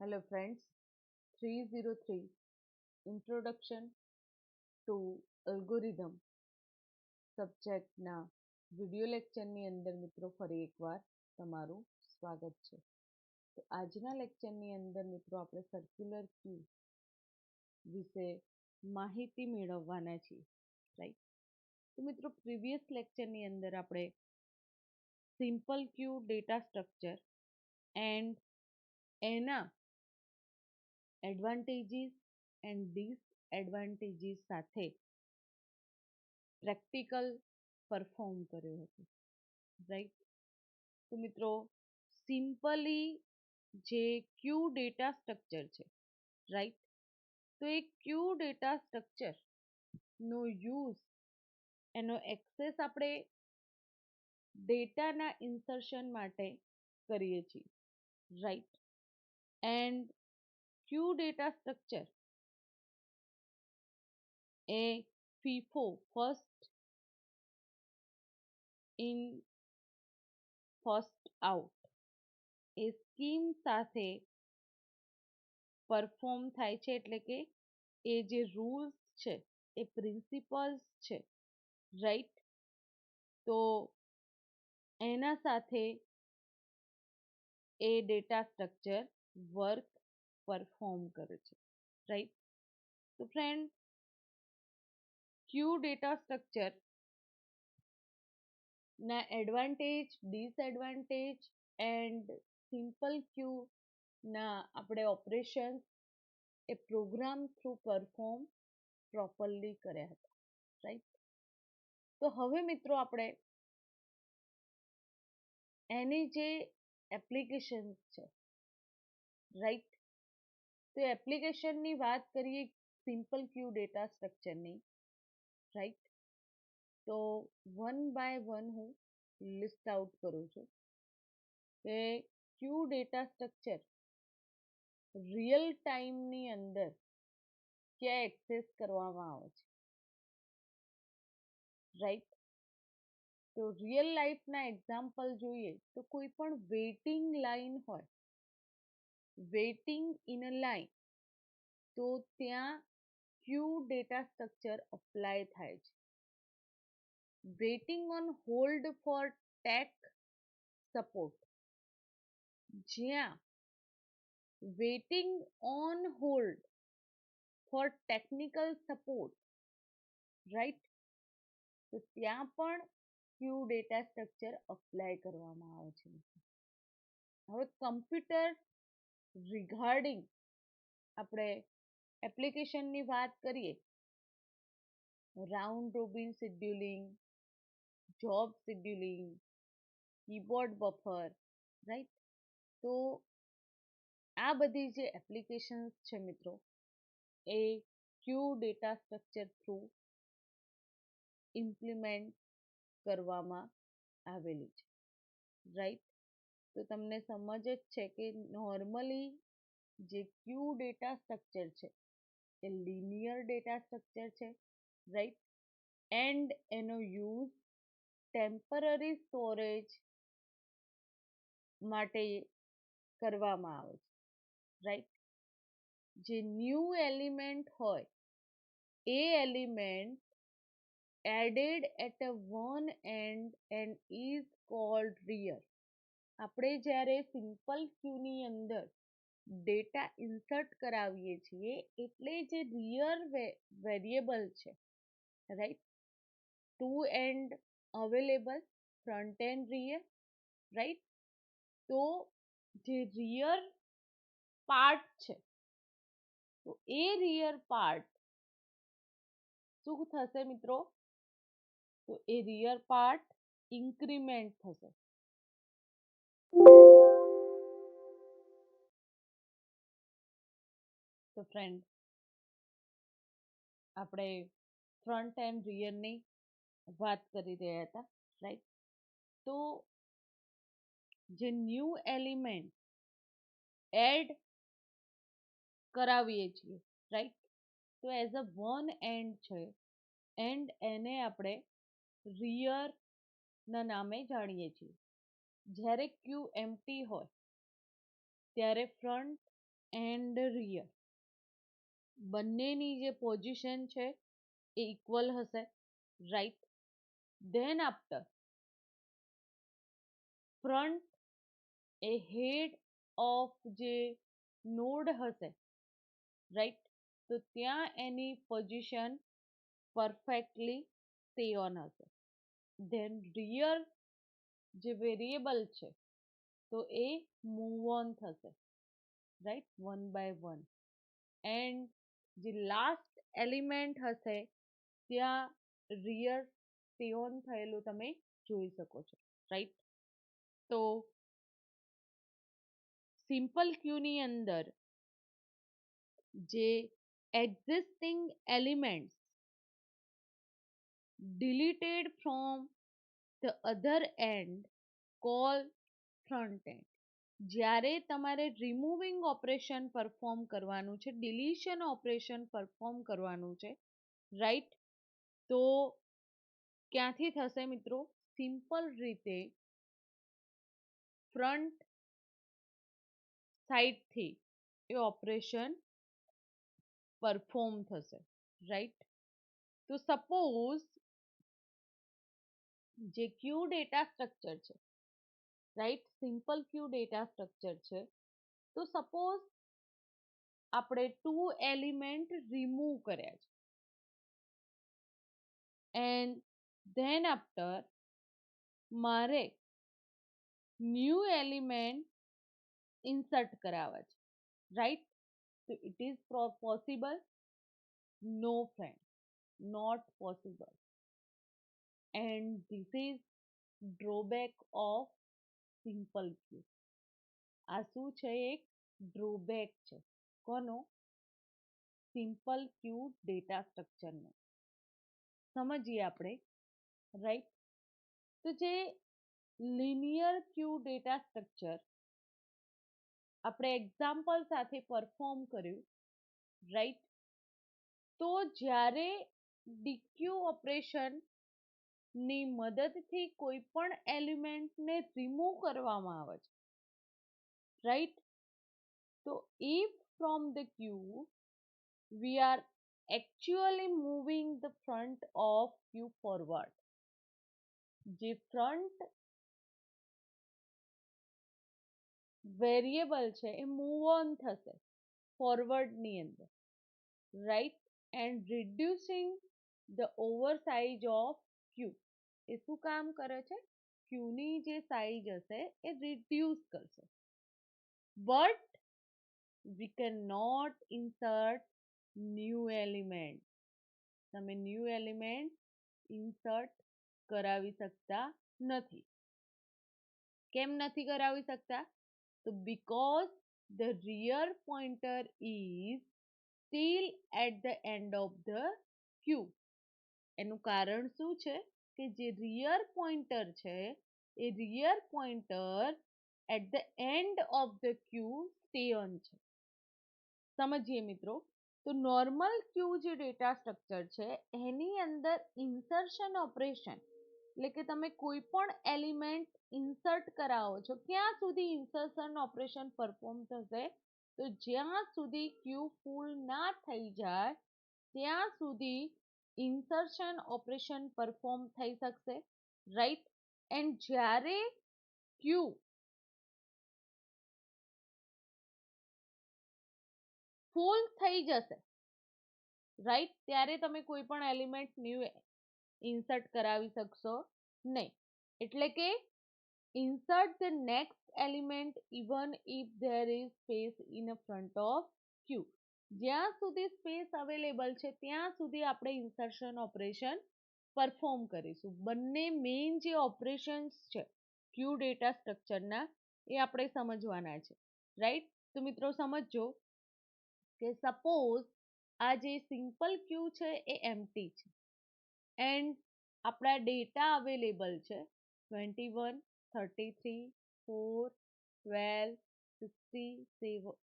Hello friends, 303 Introduction to Algorithm સબ્જેક્ટના video લેક્ચરની અંદર મિત્રો ફરી એકવાર તમારું સ્વાગત છે. તો આજના લેક્ચરની અંદર મિત્રો આપણે સર્ક્યુલર ક્યુ વિશે માહિતી મેળવવાના છીએ, રાઈટ? તો મિત્રો પ્રીવિયસ લેક્ચરની અંદર આપણે simple queue data structure and એના એડવાન્ટેજીસ એન્ડ ડિસએડવાન્ટેજીસ સાથે પ્રેક્ટિકલ પરફોર્મ કર્યું હતું, રાઈટ? તો મિત્રો સિમ્પલી જે ક્યુ ડેટા સ્ટ્રક્ચર છે, રાઈટ? તો એ ક્યુ ડેટા સ્ટ્રક્ચરનો યુઝ, એનો એક્સેસ આપણે ડેટાના ઇન્સર્શન માટે કરીએ છીએ, right? And Q data structure A FIFO first in first out A scheme સાથે પરફોર્મ થાય છે, એટલે કે એ જે રૂલ્સ છે, એ પ્રિન્સિપલ્સ છે, રાઈટ? તો એના સાથે એ ડેટા સ્ટ્રક્ચર વર્ક પરફોર્મ કરે છે, રાઈટ? તો ફ્રેન્ડ, ક્યુ ડેટા સ્ટ્રક્ચર ના એડવાન્ટેજ, ડિસએડવાન્ટેજ એન્ડ સિમ્પલ ક્યુ ના આપણે ઓપરેશન એ પ્રોગ્રામ થ્રુ પરફોર્મ પ્રોપરલી કર્યા હતા, રાઈટ? તો હવે મિત્રો આપણે એની જે એપ્લિકેશન્સ છે, રાઈટ? તો એપ્લિકેશનની વાત કરીએ સિમ્પલ ક્યુ ડેટા સ્ટ્રક્ચરની, રાઈટ? તો વન બાય વન હું લિસ્ટ આઉટ કરું છું કે ક્યુ ડેટા સ્ટ્રક્ચર રિયલ ટાઈમની અંદર ક્યાં એક્સેસ કરવામાં આવે છે, રાઈટ? તો રિયલ લાઈફના એક્ઝામ્પલ જોઈએ તો કોઈ પણ વેઇટિંગ લાઈન હોય, વેઇટિંગ ઇન અ લાઈન, તો ત્યાં ક્યુ ડેટા સ્ટ્રક્ચર અપ્લાય થાય છે. Waiting on hold for tech support, જ્યાં waiting on hold for technical support, right? તો ત્યાં પણ ક્યુ ડેટા સ્ટ્રક્ચર અપ્લાય કરવામાં આવે છે. હવે કમ્પ્યુટર રિગાર્ડિંગ આપણે એપ્લિકેશનની વાત કરીએ, round Robin scheduling, job scheduling, keyboard buffer, right? તો આ બધી જે એપ્લિકેશન્સ છે મિત્રો, એ ક્યુ ડેટા સ્ટ્રક્ચર થ્રુ ઇમ્પ્લિમેન્ટ કરવામાં આવેલી છે, રાઈટ? તો તમને સમજ જ છે કે નોર્મલી જે ક્યુ ડેટા સ્ટ્રક્ચર છે એ લિનિયર ડેટા સ્ટ્રક્ચર છે, રાઈટ? એન્ડ એનો યુઝ ટેમ્પરરી સ્ટોરેજ માટે કરવામાં આવે છે, રાઈટ? જે ન્યૂ એલિમેન્ટ હોય એ element added at a one end and is called rear. આપણે જ્યારે સિમ્પલ ક્યુની અંદર ડેટા ઇન્સર્ટ કરાવીએ છીએ એટલે જે રિયર વેરિયેબલ છે, right? Two end available, front end rear, right? તો જે રિયર પાર્ટ છે, તો એ રિયર પાર્ટ શું થશે મિત્રો? તો એ રિયર પાર્ટ ઇન્ક્રીમેન્ટ થશે. તો ફ્રેન્ડ, આપણે ફ્રન્ટ એન્ડ રિયરની વાત કરી રહ્યા હતા, રાઈટ? તો જે ન્યૂ એલિમેન્ટ એડ કરાવીએ છીએ, રાઈટ? તો એઝ અ વન એન્ડ છે, એન્ડ એને આપણે રિયરના નામે જાણીએ છીએ. જ્યારે ક્યુ એમ્પ્ટી હોય ત્યારે ફ્રન્ટ એન્ડ રિયર બંનેની જે પોઝિશન છે એ ઇક્વલ હશે, રાઈટ. ધેન આફ્ટર ફ્રન્ટ એ હેડ ઓફ જે નોડ હશે, રાઈટ, તો ત્યાં એની પોઝિશન પરફેક્ટલી સ્ટે ઓન હશે. ધેન રિયર જે વેરિયેબલ છે તો એ મૂવ ઓન થશે, right, one by one. And જે લાસ્ટ એલિમેન્ટ હશે ત્યાં રિયર સ્ટે ઓન થયેલું તમે જોઈ શકો છો, રાઈટ. તો સિમ્પલ ક્યુની અંદર જે existing elements deleted from the other end call front end. જ્યારે તમારે રિમૂવિંગ ઓપરેશન પરફોર્મ કરવાનું છે, ડિલીશન ઓપરેશન પરફોર્મ કરવાનું છે, રાઈટ, તો ક્યાંથી થશે મિત્રો? સિમ્પલ રીતે ફ્રન્ટ સાઈડથી એ ઓપરેશન પરફોર્મ થશે, રાઈટ. તો સપોઝ જે ક્યુ ડેટા સ્ટ્રક્ચર છે, right, simple queue data structure છે, તો સપોઝ આપણે 2 એલિમેન્ટ રિમૂવ કર્યા છે એન્ડ ધેન આફ્ટર મારે ન્યૂ એલિમેન્ટ ઇન્સર્ટ કરાવવા છે, રાઈટ. તો it is possible? No friend, not possible. And this is drawback of simple queue. આ શું છે? એક ડ્રોબેક છે. કોનો? સિમ્પલ ક્યુ ડેટા સ્ટ્રક્ચરનો. સમજીએ આપણે, રાઈટ. તો જે લિનિયર ક્યુ ડેટા સ્ટ્રક્ચર આપણે એક્ઝામ્પલ સાથે પરફોર્મ કર્યું, રાઈટ, તો જ્યારે ડીક્યુ ઓપરેશન ની મદદથી કોઈ પણ એલિમેન્ટને રિમૂવ કરવામાં આવે છે, રાઈટ, તો if from the Q we are actually moving the front of queue forward. જે ફ્રન્ટ વેરિયેબલ છે એ મૂવ ઓન થશે ફોરવર્ડની અંદર, right, and reducing the over size of queue. એ શું કામ કરે છે? ક્યુની જે સાઇઝ હશે એ રિડ્યુસ કરશે. But we can not insert new element. તમે ન્યૂ એલિમેન્ટ ઇન્સર્ટ કરાવી શકતા નથી. કેમ નથી કરાવી શકતા? તો because the rear pointer is still at the end of the queue. એનું કારણ શું છે? કે જે રિયર પોઇન્ટર છે એ rear pointer at the end of the queue stay on છે. સમજીએ મિત્રો. તો નોર્મલ ક્યુ જે ડેટા સ્ટ્રક્ચર છે એની અંદર ઇન્સર્શન ઓપરેશન એટલે કે તમે કોઈ પણ એલિમેન્ટ ઇન્સર્ટ કરાવો છો, ક્યાં સુધી ઇન્સર્શન ઓપરેશન પરફોર્મ થશે? તો જ્યાં સુધી ક્યુ ફૂલ ના થઈ જાય ત્યાં સુધી ઇન્સર્શન ઓપરેશન પરફોર્મ થઈ શકશે, રાઈટ. એન્ડ જ્યારે ક્યુ ફૂલ થઈ જશે, રાઈટ, ત્યારે તમે કોઈ પણ એલિમેન્ટ ન્યૂ ઇન્સર્ટ કરાવી શકશો નહીં. એટલે કે insert the next element even if there is space in front of queue. જ્યાં સુધી સ્પેસ અવેલેબલ છે ત્યાં સુધી આપણે ઇન્સર્શન ઓપરેશન પરફોર્મ કરીશું. બંને મેઇન જે ઓપરેશન્સ છે ક્યુ ડેટા સ્ટ્રક્ચરના એ આપણે સમજવાના છે, રાઈટ. તો મિત્રો સમજો કે સપોઝ આ જે સિમ્પલ ક્યુ છે એ એમ્પ્ટી છે એન્ડ આપણા ડેટા અવેલેબલ છે 21, 33, 4, 12, 60, 7,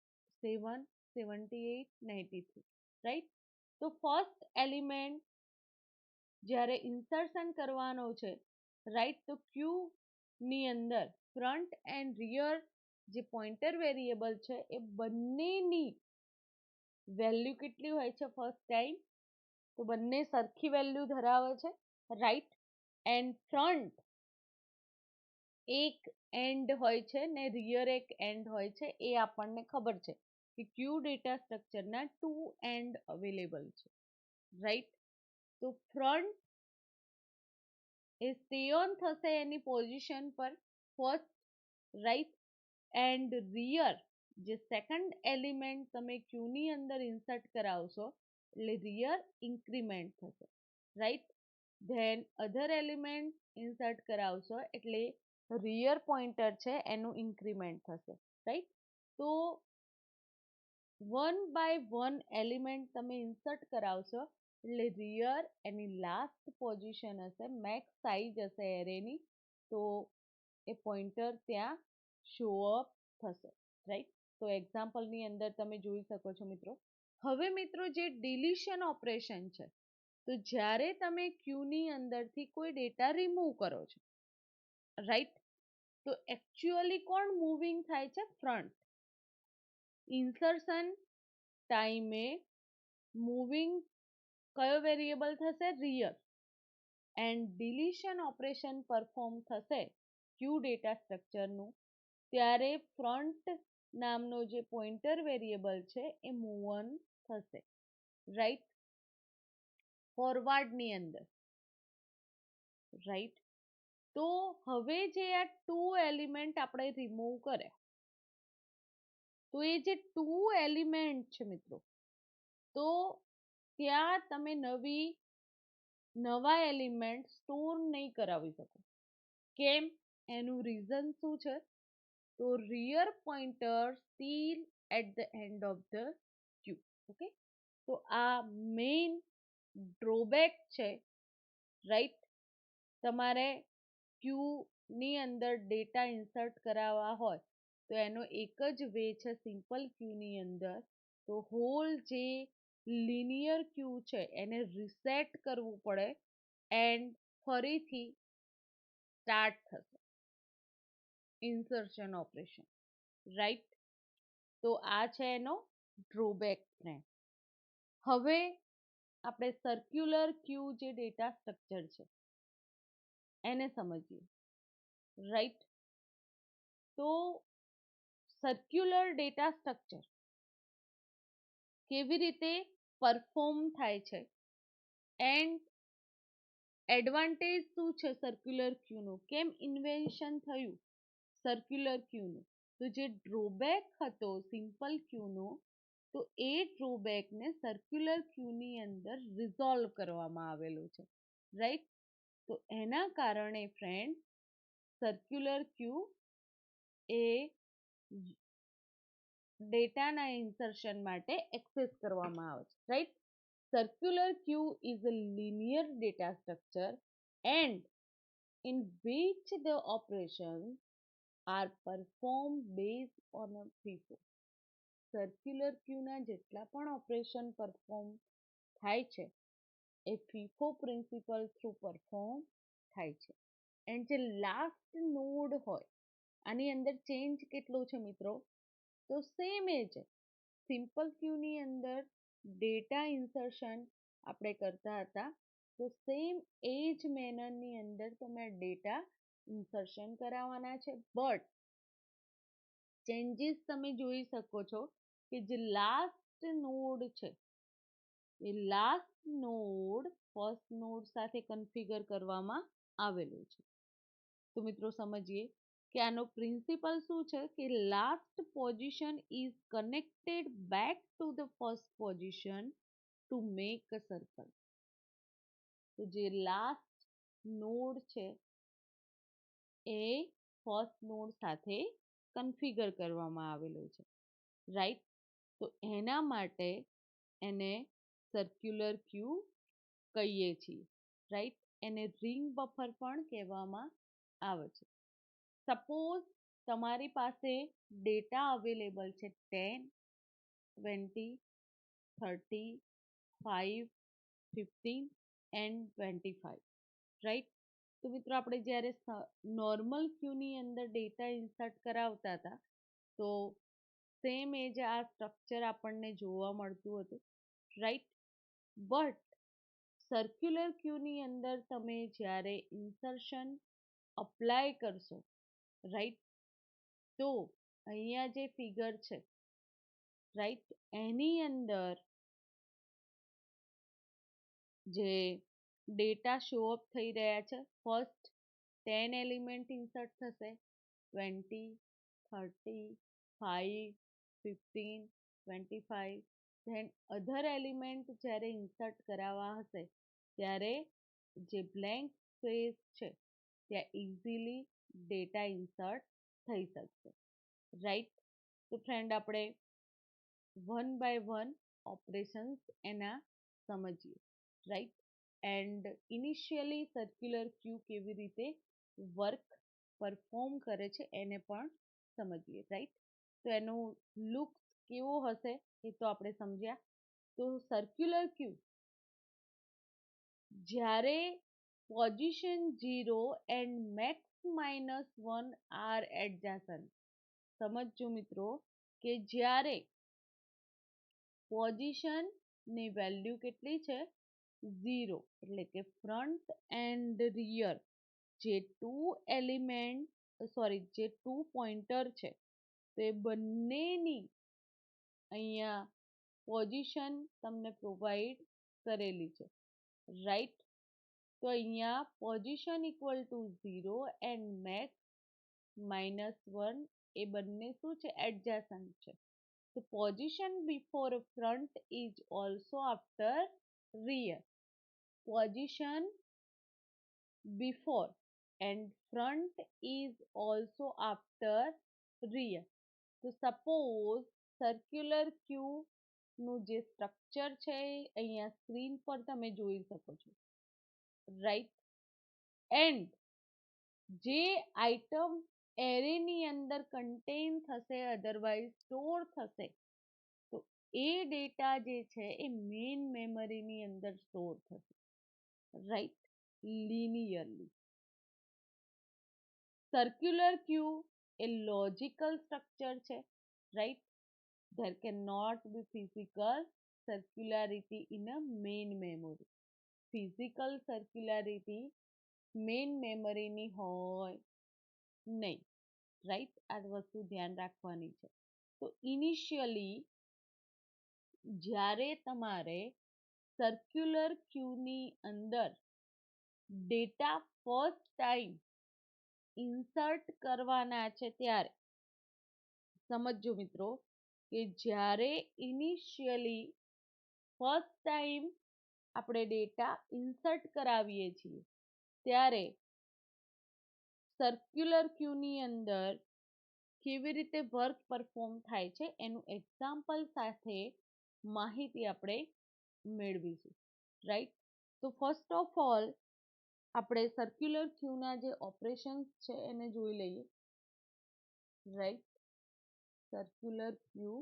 78, 93, રાઈટ. તો ફર્સ્ટ એલિમેન્ટ જ્યારે ઇન્સર્શન કરવાનો છે, રાઈટ, તો ક્યુ ની અંદર ફ્રન્ટ એન્ડ રિયર જે પોઇન્ટર વેરિયેબલ છે એ બંનેની વેલ્યુ કેટલી હોય છે ફર્સ્ટ ટાઈમ, તો બંને સરખી વેલ્યુ ધરાવે છે, રાઈટ. એન્ડ ફ્રન્ટ એક એન્ડ હોય છે ને રિયર એક એન્ડ હોય છે, એ આપણને ખબર છે કે ક્યુ ડેટા સ્ટ્રક્ચરના 2 એન્ડ અવેલેબલ છે, રાઈટ. તો ફ્રન્ટ એ સ્ટે ઓન થશે એની પોઝિશન પર ફર્સ્ટ, રાઈટ. એન્ડ રિયર જે સેકન્ડ એલિમેન્ટ તમે ક્યુની અંદર ઇન્સર્ટ કરાવશો એટલે રિયર ઇન્ક્રીમેન્ટ થશે, રાઈટ. ધેન અધર એલિમેન્ટ ઇન્સર્ટ કરાવશો એટલે રિયર પોઇન્ટર છે એનું ઇન્ક્રીમેન્ટ થશે, રાઈટ. તો 1 by 1 એલિમેન્ટ તમે ઇન્સર્ટ કરાવશો એટલે રિયર એની લાસ્ટ પોઝિશન હશે, મેક્સ સાઇઝ હશે એરેની, તો એ પોઇન્ટર ત્યાં શો અપ થશે, રાઈટ. તો એક્ઝામ્પલની અંદર તમે જોઈ શકો છો મિત્રો. હવે મિત્રો જે ડિલીશન ઓપરેશન છે, તો જ્યારે તમે ક્યુની અંદરથી કોઈ ડેટા રિમૂવ કરો છો, રાઈટ, તો એકચ્યુઅલી કોણ મૂવિંગ થાય છે? ફ્રન્ટ. ઇન્સર્શન ટાઈમે મૂવિંગ કયો વેરિયેબલ થશે? રિયર. એન્ડ ડિલીશન ઓપરેશન પરફોર્મ થશે ક્યુ ડેટા સ્ટ્રક્ચરનું, ત્યારે ફ્રન્ટ નામનો જે પોઇન્ટર વેરિયેબલ છે એ મૂવ ઓન થશે, રાઈટ, ફોરવર્ડની અંદર, રાઈટ. તો હવે જે આ 2 એલિમેન્ટ આપણે રિમૂવ કર્યા, તો એ જે 2 એલિમેન્ટ છે મિત્રો, તો ત્યાં તમે નવા એલિમેન્ટ સ્ટોર નહીં કરાવી શકો. કેમ? એનું રીઝન શું છે? તો rear pointer still at the end of the queue. Okay, તો આ મેઇન ડ્રોબેક છે, રાઈટ. તમારે ક્યુની અંદર ડેટા ઇન્સર્ટ કરાવવા હોય તો એનો એક જ વે છે સિમ્પલ ક્યુની અંદર, તો હોલ જે લિનિયર ક્યુ છે એને રિસેટ કરવું પડે એન્ડ ફરીથી સ્ટાર્ટ થશે ઇન્સર્શન ઓપરેશન, રાઈટ. તો આ છે એનો ડ્રોબેક ફ્રેન્ડ. હવે આપણે સર્ક્યુલર ક્યુ જે ડેટા સ્ટ્રક્ચર છે એને સમજીએ, રાઈટ. તો સર્ક્યુલર ડેટા સ્ટ્રક્ચર કેવી રીતે પરફોર્મ થાય છે એન્ડ એડવાન્ટેજ શું છે સર્ક્યુલર ક્યુનું, કેમ ઇન્વેન્શન થયું સર્ક્યુલર ક્યુનું, તો જે ડ્રોબેક હતો સિમ્પલ ક્યુનો, તો એ ડ્રોબેકને સર્ક્યુલર ક્યુની અંદર રિઝોલ્વ કરવામાં આવેલું છે, રાઈટ. તો એના કારણે ફ્રેન્ડ સર્ક્યુલર ક્યુ એ ડેટાના ઇન્સર્શન માટે એક્સેસ કરવામાં આવે છે, right. circular queue is a linear data structure and in which the operations are performed based on a FIFO. Circular ક્યુના જેટલા પણ ઓપરેશન પરફોર્મ થાય છે એ ફીફો પ્રિન્સિપલ થ્રુ પરફોર્મ થાય છે. એન્ડ જે લાસ્ટ નોડ હોય, આની અંદર ચેન્જ કેટલો છે મિત્રો? તો સેમ એ છે. સિમ્પલ ક્યુની અંદર ડેટા ઇન્સર્શન આપણે કરતા હતા, તો સેમ એ જ મેનરની અંદર તમે ડેટા ઇન્સર્શન કરાવવાના છે, બટ ચેન્જીસ તમે જોઈ શકો છો કે જે લાસ્ટ નોડ છે એ લાસ્ટ નોડ ફર્સ્ટ નોડ સાથે કન્ફિગર કરવામાં આવેલું છે. તો મિત્રો સમજીએ કે આનો પ્રિન્સિપલ શું છે કે last position is connected back to the first position to make a circle. તો જે લાસ્ટ નોડ છે એ ફર્સ્ટ નોડ સાથે કન્ફિગર કરવામાં આવેલું છે, રાઈટ. તો એના માટે એને સર્ક્યુલર ક્યુ કહીએ છીએ, રાઈટ. એને રિંગ બફર પણ કહેવામાં આવે છે. સપોઝ તમારી પાસે ડેટા અવેલેબલ છે 10, 20, 30, 5, 15 એન્ડ 25, રાઈટ. તો મિત્રો આપણે જ્યારે નોર્મલ ક્યુની અંદર ડેટા ઇન્સર્ટ કરાવતા હતા તો સેમ એ જ આ સ્ટ્રક્ચર આપણને જોવા મળતું હતું, રાઈટ. બટ સર્ક્યુલર ક્યુની અંદર તમે જ્યારે ઇન્સર્શન અપ્લાય કરશો, રાઈટ, તો અહીંયા જે ફિગર છે, રાઈટ, એની અંદર જે ડેટા શો અપ થઈ રહ્યા છે, ફર્સ્ટ 10 એલિમેન્ટ ઇન્સર્ટ થશે, 20, 30, 5, 15, 25, ધેન અધર એલિમેન્ટ જ્યારે ઇન્સર્ટ કરાવવા હશે ત્યારે જે બ્લેન્ક સ્પેસ છે ત્યાં ઇઝીલી ડેટા ઇન્સર્ટ થઈ શકશે, રાઈટ. તો ફ્રેન્ડ આપણે વન બાય વન ઓપરેશન્સ એના સમજીએ, રાઈટ. એન્ડ ઇનિશિયલી સર્ક્યુલર ક્યુ કેવી રીતે વર્ક પરફોર્મ કરે છે એને પણ સમજીએ, રાઈટ. તો એનું લુક કેવો હશે એ તો આપણે સમજ્યા. તો સર્ક્યુલર ક્યુ જ્યારે પોઝિશન 0 એન્ડ મેક્સ -1 આર એડજસન્ટ, સમજજો મિત્રો કે જ્યારે પોઝિશન ની વેલ્યુ કેટલી છે 0, એટલે કે ફ્રન્ટ એન્ડ રિયર જે જે ટુ પોઇન્ટર છે તે બંનેની અહીંયા પોઝિશન તમને પ્રોવાઈડ કરેલી છે, રાઈટ. તો અહીંયા position equal to 0 and max -1 એ બંને શું છે એડજસન્ટ છે. તો position before front is also after rear. Position before and front is also after rear. તો સપોઝ સર્ક્યુલર ક્યુ નું જે સ્ટ્રક્ચર છે અહીંયા સ્ક્રીન પર તમે જોઈ શકો છો, રાઈટ. એન્ડ જે આઇટમ એરેની અંદર કન્ટેન થશે, અધરવાઇઝ સ્ટોર થશે, તો એ ડેટા જે છે એ મેઇન મેમરીની અંદર સ્ટોર થશે, રાઈટ, linearly. સર્ક્યુલર ક્યુ એ લોજિકલ સ્ટ્રક્ચર છે, right. There cannot be physical circularity in a main memory. Physical circularity main મેમરીની હોય નહીં, રાઈટ. આ વસ્તુ ધ્યાન રાખવાની છે. તો ઇનિશિયલી જ્યારે તમારે સર્ક્યુલર ક્યુની અંદર ડેટા ફર્સ્ટ ટાઈમ ઇન્સર્ટ કરવાના છે ત્યારે સમજો મિત્રો કે જ્યારે ઇનિશિયલી ફર્સ્ટ ટાઈમ આપણે ડેટા ઇન્સર્ટ કરાવીએ છીએ ત્યારે સર્ક્યુલર ક્યુની અંદર કેવી રીતે વર્ક પરફોર્મ થાય છે એનું એક્ઝામ્પલ સાથે માહિતી આપણે મેળવીશું, રાઈટ. તો ફર્સ્ટ ઓફ ઓલ આપણે સર્ક્યુલર ક્યુના જે ઓપરેશન્સ છે એને જોઈ લઈએ, right. Circular queue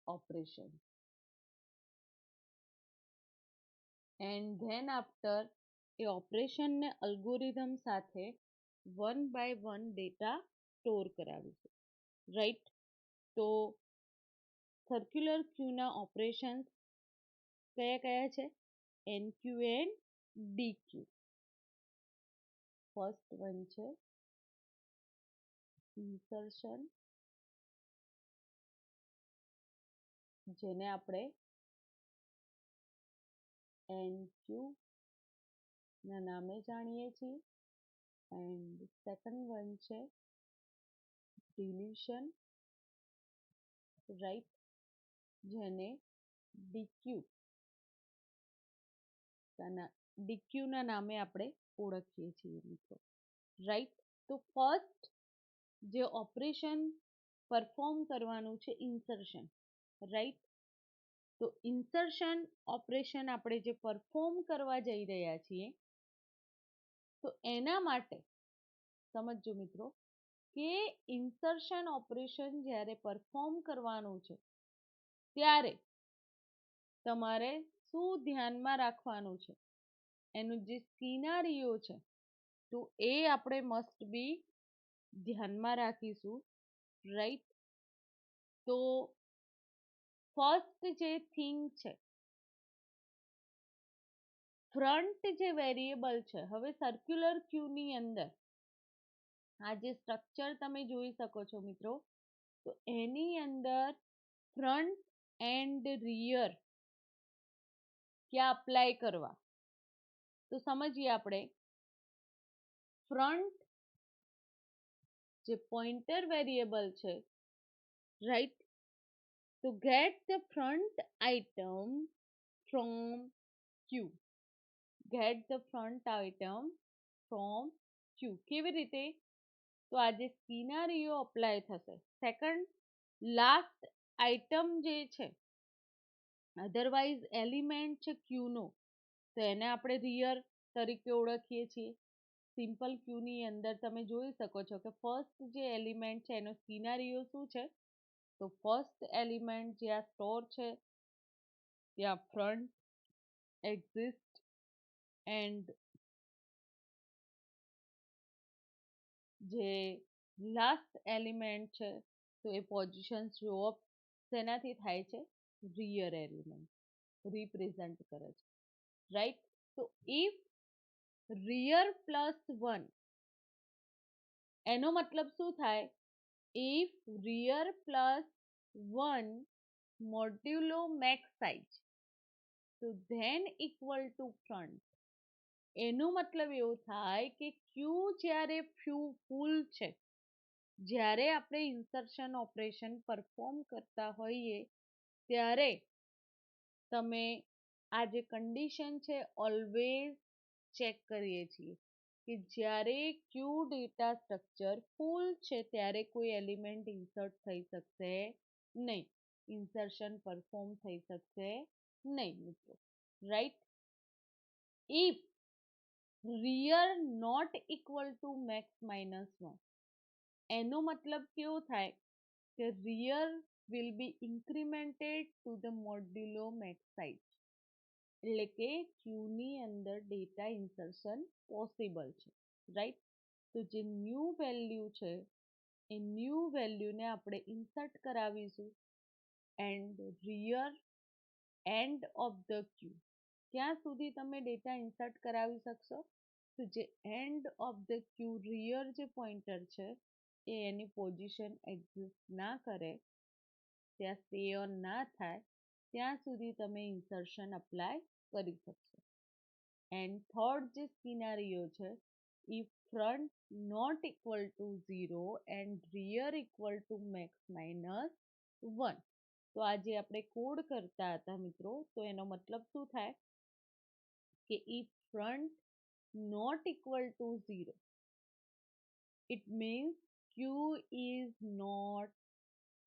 operation and then after એ ઓપરેશનને અલ્ગોરિધમ સાથે one by one data store કરાવીશું, રાઈટ. તો સર્ક્યુલર ક્યુના ઓપરેશન્સ કયા કયા છે? Enqueue and dequeue. First one છે ઇન્સર્શન, જેને આપણે એનક્યુ ના નામે જાણીએ છીએ. એન્ડ સેકન્ડ વન છે ડિલીશન, રાઈટ, જેને ડીક્યુના નામે આપણે ઓળખીએ છીએ મિત્રો, રાઈટ. તો ફર્સ્ટ જે ઓપરેશન પરફોર્મ કરવાનું છે ઇન્સર્શન, રાઈટ. તો ઇન્સર્શન ઓપરેશન આપણે જે પરફોર્મ કરવા જઈ રહ્યા છીએ તો એના માટે સમજો મિત્રો કે ઇન્સર્શન ઓપરેશન જ્યારે પરફોર્મ કરવાનું છે ત્યારે તમારે શું ધ્યાનમાં રાખવાનું છે, એનું જે સિનારીઓ છે તો એ આપણે મસ્ટ બી ધ્યાનમાં રાખીશું, રાઈટ. તો ફર્સ્ટ જે થિંગ છે, ફ્રન્ટ જે વેરિયેબલ છે, હવે સર્ક્યુલર ક્યુની અંદર આ જે સ્ટ્રક્ચર તમે જોઈ શકો છો મિત્રો, તો એની અંદર ફ્રન્ટ એન્ડ રિયર ક્યાં અપ્લાય કરવા, તો સમજીએ આપણે. ફ્રન્ટ જે પોઇન્ટર વેરિયેબલ છે, right, to get the front item from Q. Get the front item from Q. કેવી રીતે? તો આ જે સિનારીઓ અપ્લાય થશે. સેકન્ડ, લાસ્ટ આઇટમ જે છે, અધરવાઇઝ એલિમેન્ટ છે ક્યુનો, તો એને આપણે રિયર તરીકે ઓળખીએ છીએ. સિમ્પલ ક્યુની અંદર તમે જોઈ શકો છો કે ફર્સ્ટ જે એલિમેન્ટ છે એનો સિનારીઓ શું છે, તો ફર્સ્ટ એલિમેન્ટ જે આ સ્ટોર છે ત્યાં ફ્રન્ટ એક્ઝિસ્ટ એન્ડ જે લાસ્ટ એલિમેન્ટ છે, તો એ પોઝિશન શો અપ શેનાથી થાય છે, રિયર એલિમેન્ટ રિપ્રેઝન્ટ કરે છે, રાઈટ. તો ઇફ રિયર પ્લસ 1, એનો મતલબ શું થાય, ઇફ રિયર પ્લસ 1 મોડ્યુલો મેક્સ સાઇઝ, તો ધેન ઇક્વલ ટુ ફ્રન્ટ. એનો મતલબ એવું થાય કે ક્યુ જ્યારે ફૂલ છે, જ્યારે આપણે ઇન્સર્શન ઓપરેશન પરફોર્મ કરતા હોઈએ ત્યારે તમે આ જે કન્ડિશન છે ઓલવેઝ ચેક કરીએ છીએ કે જ્યારે ક્યુ ડેટા સ્ટ્રક્ચર ફૂલ છે ત્યારે કોઈ એલિમેન્ટ ઇન્સર્ટ થઈ શકશે નહીં, ઇન્સર્શન પરફોર્મ થઈ શકશે નહીં મિત્રો, right. If rear not equal to max minus 1, એનો મતલબ કેવો થાય કે rear will be incremented to the modulo max size, એટલે કે ક્યુની અંદર ડેટા ઇન્સર્શન પોસિબલ છે, રાઈટ. તો જે ન્યૂ વેલ્યુ છે એ ન્યૂ વેલ્યુને આપણે ઇન્સર્ટ કરાવીશું and rear end of the queue. ક્યાં સુધી તમે ડેટા ઇન્સર્ટ કરાવી શકશો, તો જે end of the queue rear જે પોઇન્ટર છે એ એની પોઝિશન એક્ઝિસ્ટ ના કરે, ત્યાં સ્ટે ઓન ના થાય, ત્યાં સુધી તમે ઇન્સર્શન અપ્લાય કરી શકશો. એન્ડ થર્ડ જે સિનારીઓ છે, if front not equal to 0 and rear equal to max minus 1, તો આજે આપણે કોડ કરતા હતા મિત્રો, તો એનો મતલબ શું થાય કે if front not equal to 0, it means Q is not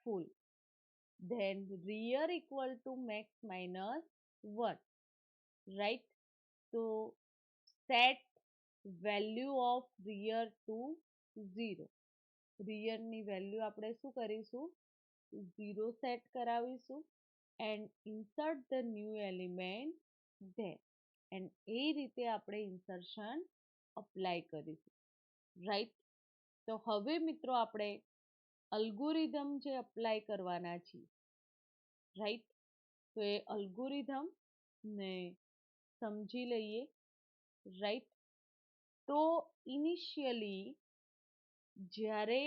full, then rear equal to max minus 1, right. તો set value of rear to 0, રિયરની વેલ્યુ આપણે શું કરીશું, 0 સેટ કરાવીશું and insert the new element there, and એ રીતે આપણે insertion apply કરીશું, રાઈટ. તો હવે મિત્રો આપણે અલ્ગોરિધમ જે અપ્લાય કરવાના છીએ, રાઈટ, તો એ અલ્ગોરિધમ ને સમજી લઈએ, રાઈટ. તો ઇનિશિયલી જ્યારે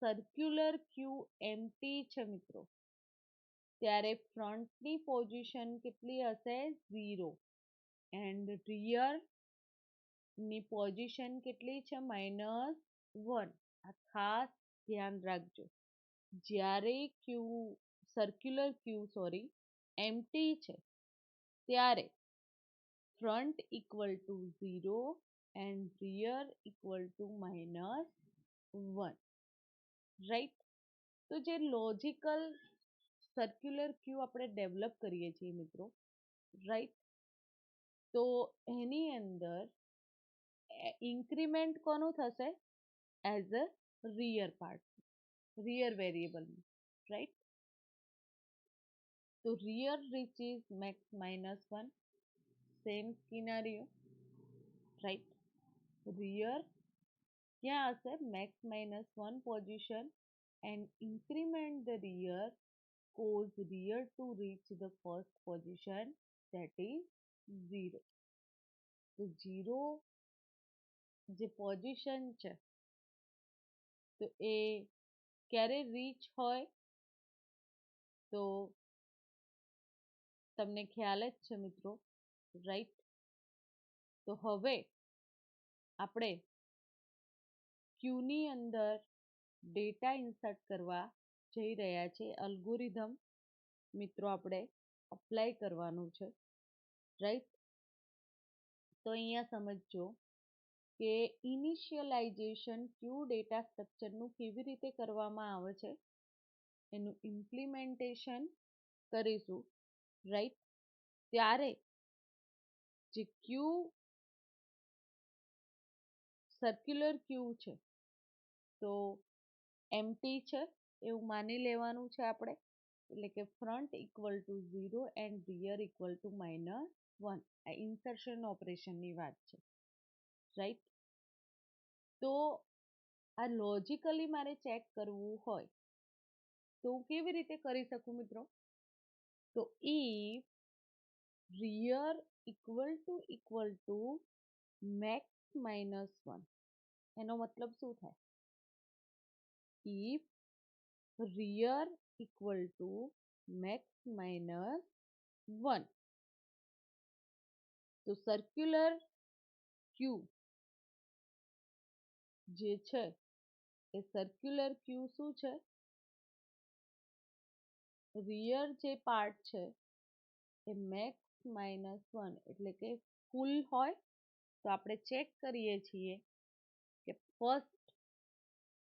સર્ક્યુલર ક્યુ એમ્પ્ટી છે મિત્રો, ત્યારે ફ્રન્ટની પોઝિશન કેટલી હશે, 0, એન્ડ રિયરની પોઝિશન કેટલી છે, -1. આ ખાસ ધ્યાન રાખજો, જ્યારે સર્ક્યુલર ક્યુ એમ્પ્ટી છે ત્યારે front equal to 0 and rear equal two -1, right. તો જે લોજિકલ સર્ક્યુલર ક્યુ આપણે ડેવલપ કરીએ છીએ મિત્રો, રાઈટ, તો એની અંદર ઇન્ક્રીમેન્ટ કોનું થશે, as a rear part, rear વેરિયેબલનું, રાઈટ. તો rear reaches max -1, same scenario, right. Rear ક્યાં હશે, max -1 position and increment the rear, cause rear to reach the first position, that is 0. તો 0 જે પોઝિશન છે તો એ ક્યારે રીચ હોય તો તમને ખ્યાલ જ છે મિત્રો, રાઈટ? તો હવે આપણે ક્યુની અંદર ડેટા ઇન્સર્ટ કરવા જઈ રહ્યા છે. અલ્ગોરિધમ મિત્રો આપણે અપ્લાય કરવાનું છે, રાઈટ? તો અહીંયા સમજજો કે ઇનિશિયલાઇઝેશન ક્યુ ડેટા સ્ટ્રક્ચરનું કેવી રીતે કરવામાં આવે છે, એનું ઇમ્પ્લિમેન્ટેશન કરીશું, રાઈટ? ત્યારે જે ક્યુ સર્ક્યુલર ક્યુ છે તો એમ્પ્ટી છે એવું માની લેવાનું છે આપણે, એટલે કે front equal to 0 and rear equal two -1. આ ઇન્સર્શન ઓપરેશનની વાત છે, રાઈટ? તો આ લોજિકલી મારે ચેક કરવું હોય તો હું કેવી રીતે કરી શકું મિત્રો? તો if rear equal to max -1, એનો મતલબ શું થાય? If rear equal to max -1, તો સર્ક્યુલર ક્યુ જે છે એ સર્ક્યુલર ક્યુ શું છે? રિયર જે પાર્ટ છે એ max -1 એટલે કે ફૂલ હોય તો આપણે ચેક કરીએ છીએ કે ફર્સ્ટ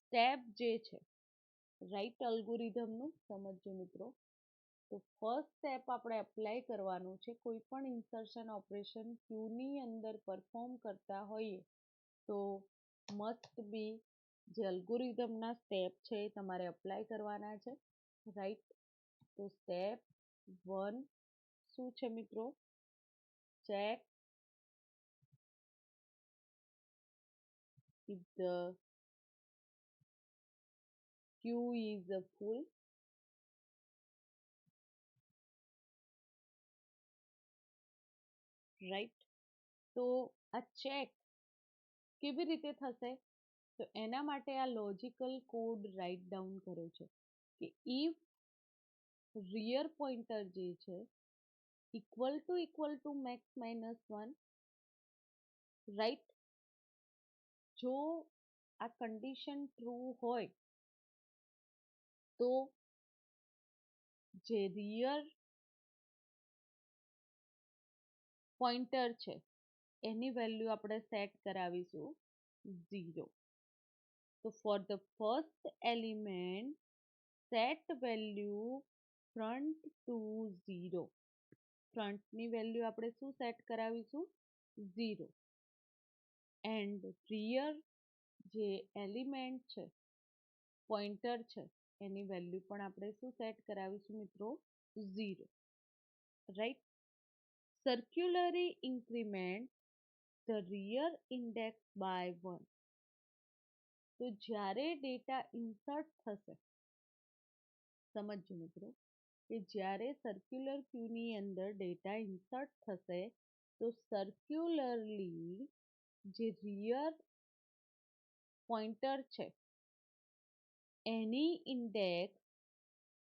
સ્ટેપ જે છે, રાઈટ? અલ્ગોરિધમનું સમજજો મિત્રો. તો ફર્સ્ટ સ્ટેપ આપણે એપ્લાય કરવાનું છે. કોઈ પણ ઇન્સર્શન ઓપરેશન ક્યુની અંદર પરફોર્મ કરતા હોઈએ તો મસ્ટ બી જે અલ્ગોરિધમના સ્ટેપ છે એ તમારે અપ્લાય કરવાના છે, રાઈટ? તો સ્ટેપ 1 શું છે મિત્રો? Check if the queue is full, right? તો આ ચેક કેવી રીતે થશે? તો એના માટે આ લોજિકલ કોડ રાઇટ ડાઉન કર્યો છે કે ઇફ રિયર પોઇન્ટર જે છે ઇક્વલ ટુ મેક્સ -1, રાઈટ? જો આ કન્ડિશન ટ્રુ હોય તો જે રિયર પોઇન્ટર છે એની વેલ્યુ આપણે સેટ કરાવીશું 0. તો for the first element set value front to 0. ફ્રન્ટની વેલ્યુ આપણે શું સેટ કરાવીશું? 0. એન્ડ રિયર જે એલિમેન્ટ છે, પોઇન્ટર છે, એની વેલ્યુ પણ આપણે શું સેટ કરાવીશું મિત્રો? 0, right? Circularly increment the rear index by 1. તો જ્યારે ડેટા ઇન્સર્ટ થશે, સમજજો મિત્રો, કે જ્યારે સર્ક્યુલર ક્યુની અંદર ડેટા ઇન્સર્ટ થશે તો સર્ક્યુલરલી જે રિયર પોઇન્ટર છે એની ઇન્ડેક્સ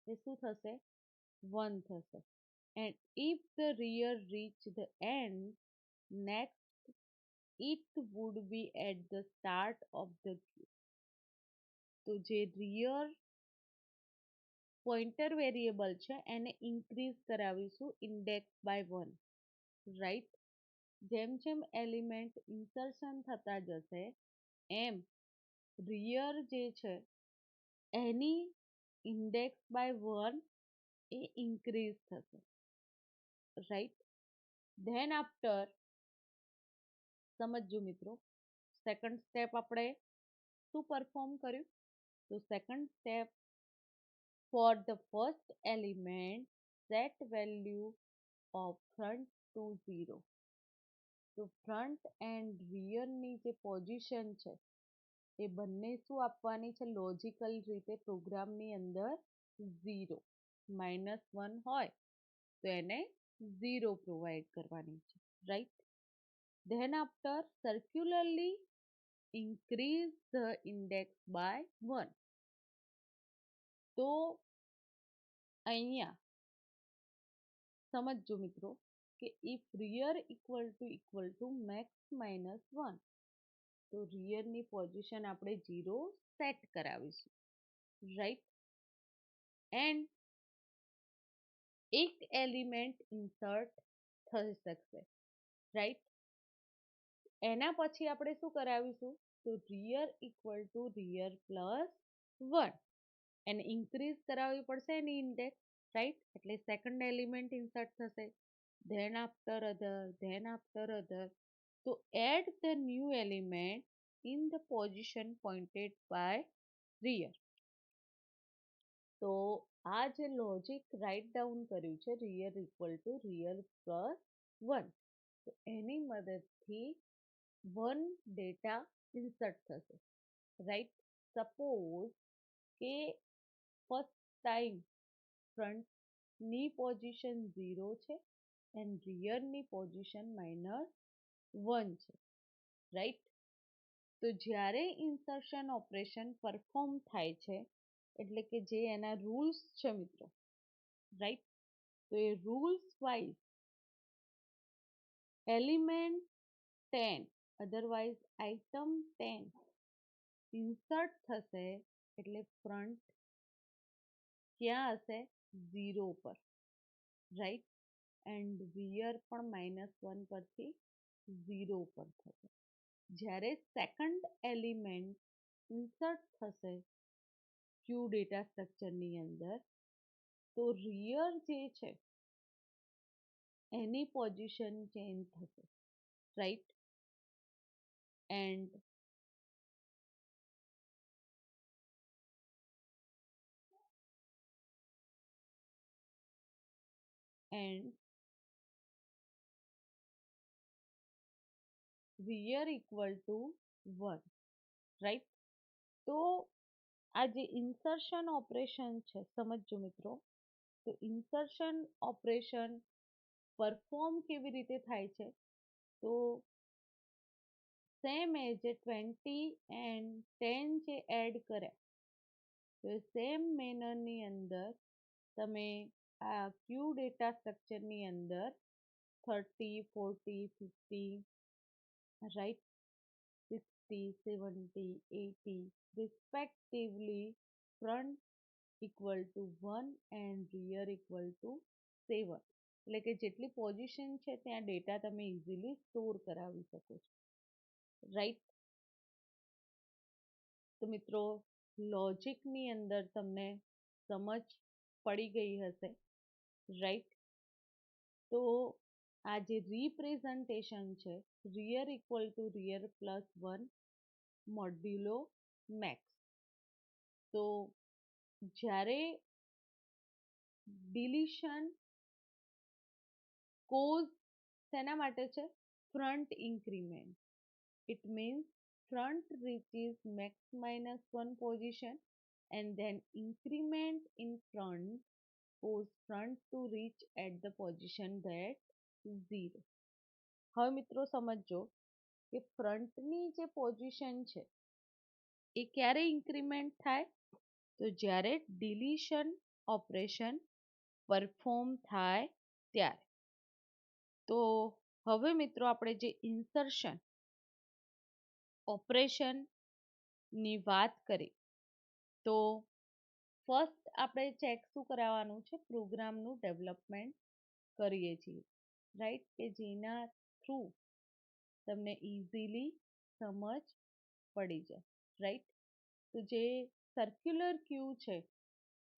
એ શું થશે? 1 થશે. And if the rear reach the and, next it would be at the start of the queue. તો જે રિયર પોઇન્ટર વેરિયેબલ છે એને ઇન્ક્રીઝ કરાવીશું ઇન્ડેક્સ બાય 1, રાઈટ? જેમ જેમ એલિમેન્ટ ઇન્સર્શન થતા જશે એમ રિયર જે છે એની ઇન્ડેક્સ બાય 1 એ ઇન્ક્રીઝ થશે, રાઈટ? ધેન આફ્ટર સમજજો મિત્રો, સેકન્ડ સ્ટેપ આપણે શું પરફોર્મ કર્યું? તો second step four the first element set value of front to 0. તો ફ્રન્ટ એન્ડ રિયરની જે પોઝિશન છે એ બંને શું આપવાની છે લોજિકલ રીતે પ્રોગ્રામની અંદર 0 -1 હોય તો એને 0 પ્રોવાઈડ કરવાની છે, right. Then after circularly increase the index by 1. તો અહીંયા સમજજો મિત્રો કે if rear equal to max minus 1 તો rearની પોઝિશન આપણે 0 સેટ કરાવીશું, રાઈટ. એન્ડ એક એલિમેન્ટ ઇન્સર્ટ થઈ શકશે, રાઈટ. એના પછી આપણે શું કરાવીશું તો rear equal to rear plus 1 એને ઇન્ક્રીઝ કરાવવી પડશે એની ઇન્ડેક્સ, રાઈટ. એટલે સેકન્ડ એલિમેન્ટ ઇન્સર્ટ થશે. ધેન આફ્ટર અધર તો add the new element in the position pointed by rear. તો આ જે લોજિક રાઇટ ડાઉન કર્યું છે rear equal to rear plus 1 તો એની મદદથી 1 ડેટા ઇન્સર્ટ થશે, રાઈટ. સપોઝ કે ફર્સ્ટ ટાઈમ ફ્રન્ટની પોઝિશન 0 છે એન્ડ રિયરની પોઝિશન -1 છે, રાઈટ. તો જ્યારે ઇન્સર્શન ઓપરેશન પરફોર્મ થાય છે એટલે કે જે એના રૂલ્સ છે મિત્રો, રાઈટ. તો એ rules wise element 10 otherwise item 10 insert થશે એટલે ફ્રન્ટ ક્યાં હશે 0 પર, રાઈટ. એન્ડ રિયર પણ -1 પરથી 0 પર થશે. જ્યારે સેકન્ડ એલિમેન્ટ ઇન્સર્ટ થશે ક્યુ ડેટા સ્ટ્રક્ચરની અંદર તો રિયર જે છે એની પોઝિશન ચેન્જ થશે, right. And rear equal to 1, right. તો આ જે ઇન્સર્શન ઓપરેશન છે સમજજો મિત્રો, તો ઇન્સર્શન ઓપરેશન પરફોર્મ કેવી રીતે થાય છે તો સેમ એઝ 20 એન્ડ 10 જે એડ કર્યા તો સેમ મેનરની અંદર તમે આ ક્યુ ડેટા સ્ટ્રક્ચરની અંદર 30, 40, 50, right, 60, 70, 80 respectively front equal two 1 and rear equal two 7 એટલે કે જેટલી પોઝિશન છે ત્યાં ડેટા તમે ઇઝીલી સ્ટોર કરાવી શકો છો, રાઈટ. તો મિત્રો લોજિકની અંદર તમને સમજ પડી ગઈ હશે, રાઈટ. તો આ જે રિપ્રેઝન્ટેશન છે rear equal two rear plus 1 મોડ્યુલો મેક્સ. તો જ્યારે ડિલિશન કોઝ શેના માટે છે front increment. It means front reaches max -1 position and then increment in front cause front to reach at the position that 0. હવે મિત્રો સમજો કે ફ્રન્ટની જે પોઝિશન છે એ ક્યારે ઇન્ક્રીમેન્ટ થાય તો જ્યારે ડિલિશન ઓપરેશન પરફોર્મ થાય ત્યારે. તો હવે મિત્રો આપણે જે ઇન્સર્શન ઓપરેશનની વાત કરી તો ફર્સ્ટ આપણે ચેક શું કરાવવાનું છે પ્રોગ્રામનું ડેવલપમેન્ટ કરીએ છીએ, રાઈટ. કે જેના થ્રુ તમને ઇઝીલી સમજ પડી જાય, રાઈટ. તો જે સર્ક્યુલર ક્યુ છે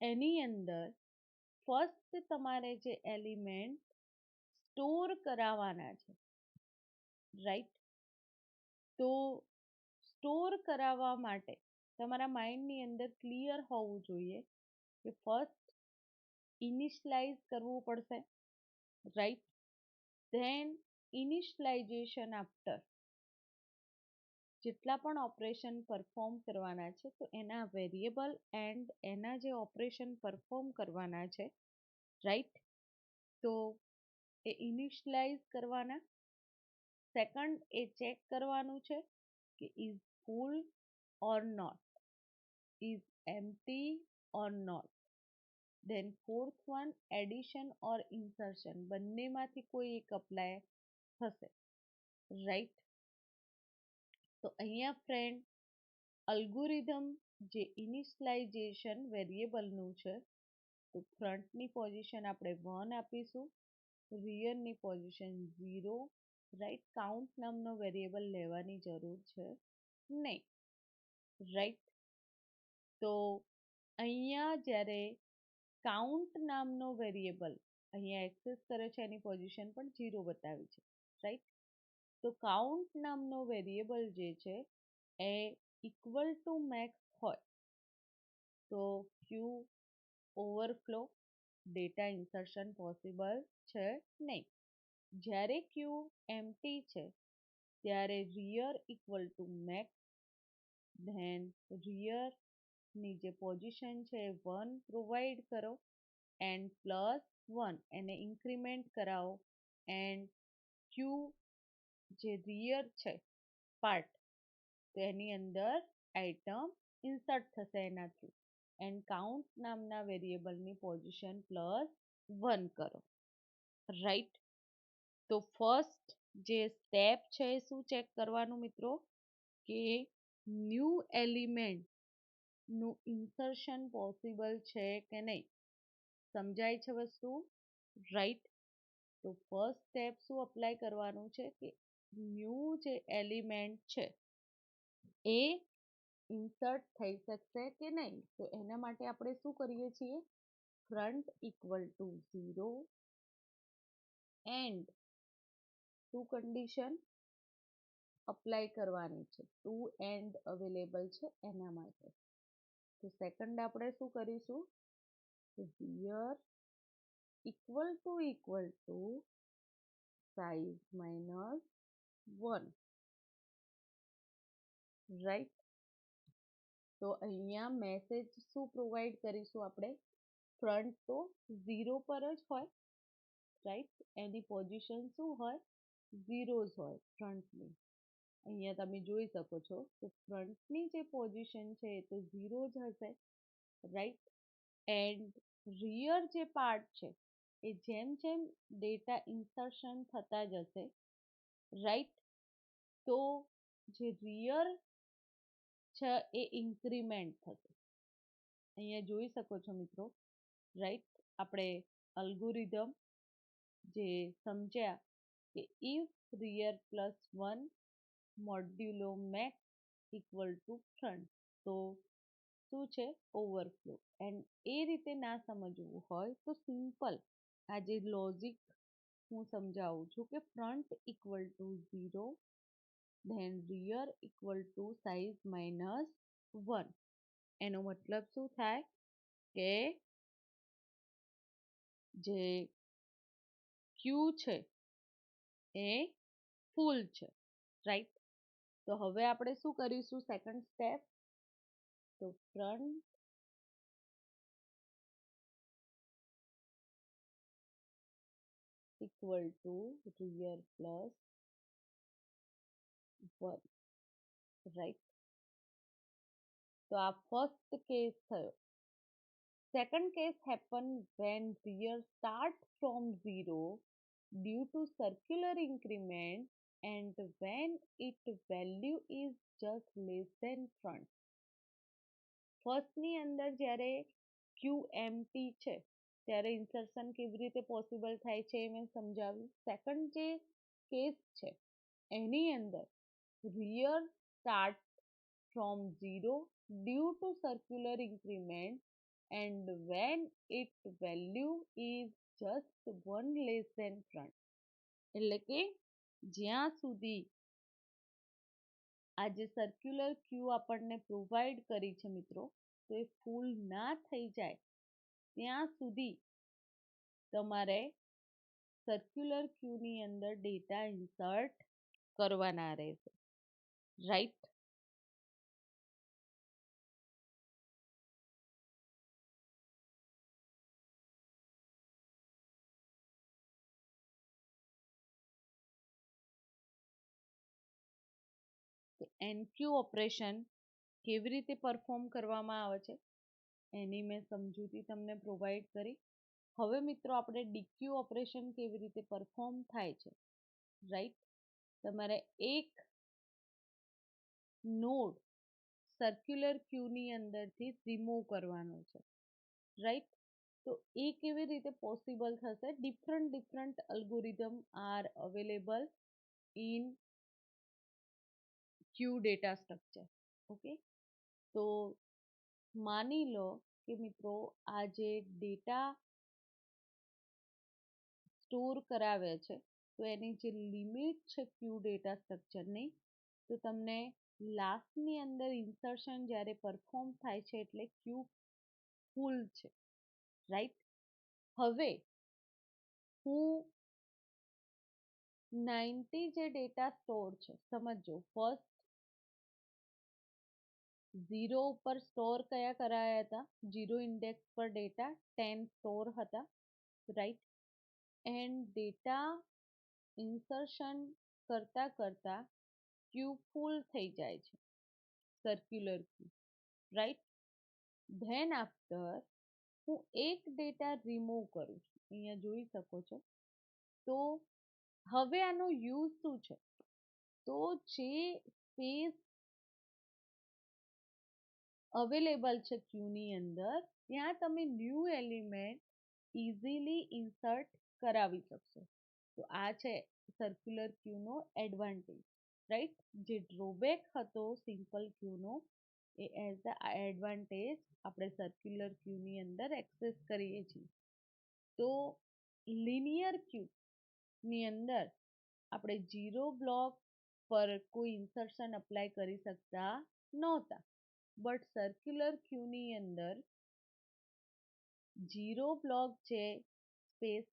એની અંદર ફર્સ્ટ તમારે જે એલિમેન્ટ સ્ટોર કરાવવાના છે, રાઈટ. તો સ્ટોર કરાવવા માટે તમારા માઇન્ડની અંદર ક્લિયર હોવું જોઈએ કે ફર્સ્ટ ઇનિશિયલાઇઝ કરવું પડશે, રાઈટ. ધેન ઇનિશિયલાઇઝેશન આફ્ટર જેટલા પણ ઓપરેશન પરફોર્મ કરવાના છે તો એના વેરિયેબલ એન્ડ એના જે ઓપરેશન પરફોર્મ કરવાના છે, રાઈટ, તો એ ઇનિશિયલાઇઝ કરવાના. સેકન્ડ એ ચેક કરવાનું છે કે is full or not, is empty or not. Then fourth one addition or insertion, બંનેમાંથી કોઈ એક અપ્લાય થશે, રાઈટ. તો અહીંયા ફ્રેન્ડ અલ્ગોરિધમ જે ઇનિશિયલાઇઝેશન વેરિયેબલનું છે, તો ફ્રન્ટની પોઝિશન આપણે 1 આપીશું, રિયરની પોઝિશન 0, રાઈટ. કાઉન્ટ નામનો વેરિયેબલ લેવાની જરૂર છે નહીં, રાઈટ. તો અહીંયા જ્યારે કાઉન્ટ નામનો વેરિયેબલ અહીંયા એક્સેસ કરે છે એની પોઝિશન પણ 0 બતાવી છે, રાઈટ. તો કાઉન્ટ નામનો વેરિયેબલ જે છે એ ઇક્વલ ટુ મેક્સ હોય તો queue overflow data insertion possible છે નહીં. જ્યારે ક્યુ એમ્પ્ટી છે ત્યારે rear equal to max, then રિયરની જે પોઝિશન છે એ 1 પ્રોવાઈડ કરો એન્ડ +1 એને ઇન્ક્રીમેન્ટ કરાવો એન્ડ ક્યુ જે રિયર છે પાર્ટ તો એની અંદર આઇટમ ઇન્સર્ટ થશે એના થ્રુ એન્ડ કાઉન્ટ નામના વેરિયેબલની પોઝિશન +1 કરો, રાઈટ. તો ફર્સ્ટ જે સ્ટેપ છે એ શું ચેક કરવાનું મિત્રો કે ન્યૂ એલિમેન્ટનું ઇન્સર્શન પોસિબલ છે કે નહીં. સમજાય છે વસ્તુ, રાઈટ. તો ફર્સ્ટ સ્ટેપ શું અપ્લાય કરવાનું છે કે ન્યૂ જે એલિમેન્ટ છે એ ઇન્સર્ટ થઈ શકશે કે નહીં. તો એના માટે આપણે શું કરીએ છીએ, front equal to 0 and two condition apply કરવાની છે, ટુ એન્ડ અવેલેબલ છે એના માટે. તો સેકન્ડ આપણે શું કરીશું, rear equal to size -1, right. તો અહીંયા મેસેજ શું પ્રોવાઈડ કરીશું આપણે, ફ્રન્ટ તો 0 પર જ હોય, રાઈટ. એની પોઝિશન શું હોય, 0 જ હોય ફ્રન્ટની. અહીંયા તમે જોઈ શકો છો કે ફ્રન્ટની જે પોઝિશન છે એ તો 0 જ હશે, રાઈટ. એન્ડ રિયર જે પાર્ટ છે એ જેમ જેમ ડેટા ઇન્સર્શન થતા જશે, રાઈટ, તો જે રિયર છે એ ઇન્ક્રીમેન્ટ થશે. અહીંયા જોઈ શકો છો મિત્રો, રાઈટ. આપણે અલ્ગોરિધમ જે સમજ્યા કે ઇફ રિયર +1 મોડ્યુલો મેક્સ ઇક્વલ ટુ ફ્રન્ટ, તો શું છે ઓવરફ્લો. એન્ડ એ રીતે ના સમજવું હોય તો સિમ્પલ આ જે લોજિક હું સમજાવું છું કે front equal to 0 then rear equal to size -1. એનો મતલબ શું થાય કે જે ક્યુ છે એ ફૂલ છે, રાઈટ. તો હવે આપણે શું કરીશું સેકન્ડ સ્ટેપ, તો front equal two rear +1, right. તો આ ફર્સ્ટ કેસ થયો. Second case happen when rear start from 0 due to circular increment and when its value is just less than front. ફર્સ્ટની અંદર જ્યારે ક્યુ એમ્પ્ટી છે ત્યારે insertion કેવી રીતે પોસિબલ થાય છે એ મેં સમજાવ્યું. સેકન્ડ જે કેસ છે એની અંદર rear start from 0 due to circular increment and when its value is just 1 less than front. એટલે કે જ્યાં સુધી આ જે સર્ક્યુલર ક્યુ આપણને પ્રોવાઈડ કરી છે મિત્રો તો એ ફૂલ ના થઈ જાય ત્યાં સુધી તમારે સર્ક્યુલર ક્યુની અંદર ડેટા ઇન્સર્ટ કરવાના રહેશે, રાઈટ. એનક્યુ ઓપરેશન કેવી રીતે પરફોર્મ કરવામાં આવે છે એની મેં સમજૂતી તમને પ્રોવાઈડ કરી. હવે મિત્રો આપણે ડીક્યુ ઓપરેશન કેવી રીતે પરફોર્મ થાય છે, રાઈટ. તમારે એક નોડ સર્ક્યુલર ક્યુની અંદરથી રિમૂવ કરવાનો છે, રાઈટ. તો એ કેવી રીતે પોસિબલ થશે? Different algorithm R available in Q data structure. Okay, તો માની લો કે મિત્રો આ જે ડેટા સ્ટોર કરાવે છે તો એની જે લિમિટ છે ક્યુ ડેટા સ્ટ્રક્ચરની, તો તમને લાસ્ટની અંદર ઇન્સર્શન જ્યારે પરફોર્મ થાય છે એટલે ક્યુ ફૂલ છે, રાઈટ. હવે હું 90 જે ડેટા સ્ટોર છે, સમજો ફર્સ્ટ 0 ઉપર સ્ટોર કયા કરાયા હતા? 0 ઇન્ડેક્સ પર ડેટા 10 સ્ટોર હતા, રાઈટ. એન્ડ ડેટા ઇન્સર્શન કરતા કરતા ક્યુ ફૂલ થઈ જાય છે, સર્ક્યુલર ક્યુ, રાઈટ. ધેન આફ્ટર હું એક ડેટા રિમૂવ કરું છું, અહીંયા જોઈ શકો છો. તો હવે આનો યુઝ શું છે? તો જે સ્પેસ અવેલેબલ છે ક્યુની અંદર ત્યાં તમે ન્યૂ એલિમેન્ટ ઇઝીલી ઇન્સર્ટ કરાવી શકશો. તો આ છે સર્ક્યુલર ક્યુનો એડવાન્ટેજ, રાઈટ. જે ડ્રોબેક હતો સિમ્પલ ક્યુનો, એ એઝ ધ એડવાન્ટેજ આપણે સર્ક્યુલર ક્યુની અંદર એક્સેસ કરીએ છીએ. તો લિનિયર ક્યુની અંદર આપણે 0 બ્લોક પર કોઈ ઇન્સર્શન અપ્લાય કરી શકતા નહોતા, બટ સર્ક્યુલર ક્યુની અંદર 0 બ્લોક જે સ્પેસ